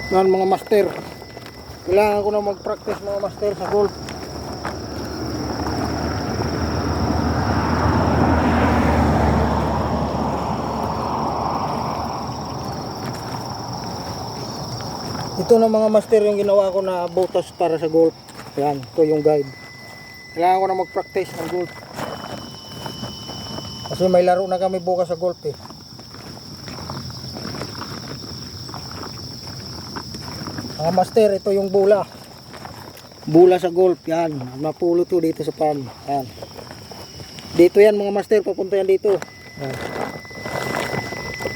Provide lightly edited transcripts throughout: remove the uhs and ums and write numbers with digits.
Yan mga master, kailangan ko na mag-practice mga master sa golf. Ito na mga master yung ginawa ko na butas para sa golf. Yan, ito yung guide. Kailangan ko na mag-practice ng golf. Kasi may laro na kami bukas sa golf eh. Mga master, ito yung bula. Bula sa golf, yan. Mapulo to dito sa pan. Yan. Dito yan mga master, papunta yan dito. Yan.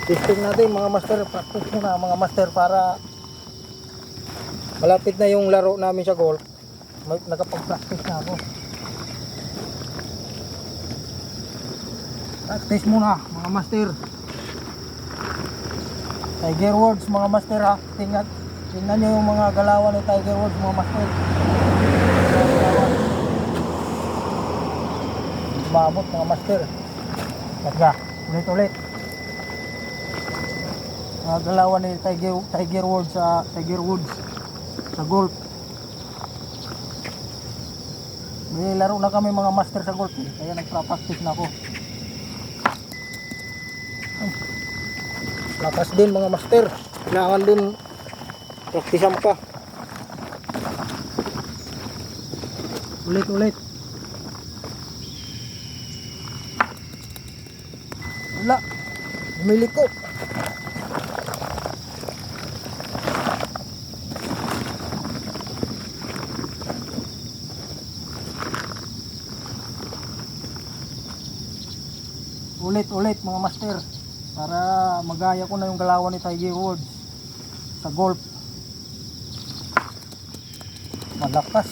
Testing natin mga master, practice muna mga master para malapit na yung laro namin sa golf. Nakapag-practice na ako. Practice muna mga master. Tiger Woods mga master ha. Tingnan nyo yung mga galawan ni Tiger Woods mga master. Babot mga master. Tagya, ulit-ulit. Mga galawan ni Tiger Woods sa golf. May laro na kami mga master sa golf eh. Kaya nagpa-practice na ako. Lakas din mga master. Kailangan din praktisan pa. Ulit-ulit. Wala. Umiliko. Ulit-ulit mga master. Para magaya ko na yung galawan ni Tiger Woods sa golf. Malakas.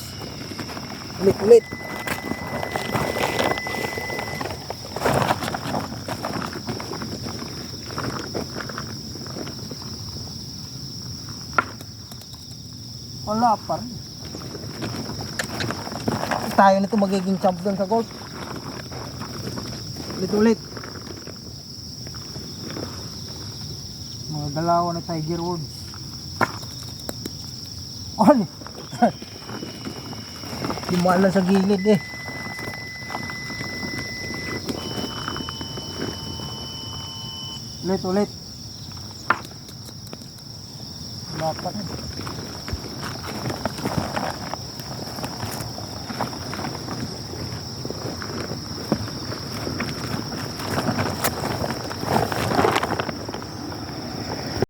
Ulit-ulit. Wala pa rin. Tayo nito magiging champion sa golf. Ulit-ulit. Mga galawan ni Tiger Woods. Ano? Dimalan sa gilid eh. Ulit-ulit. Wala pa rin.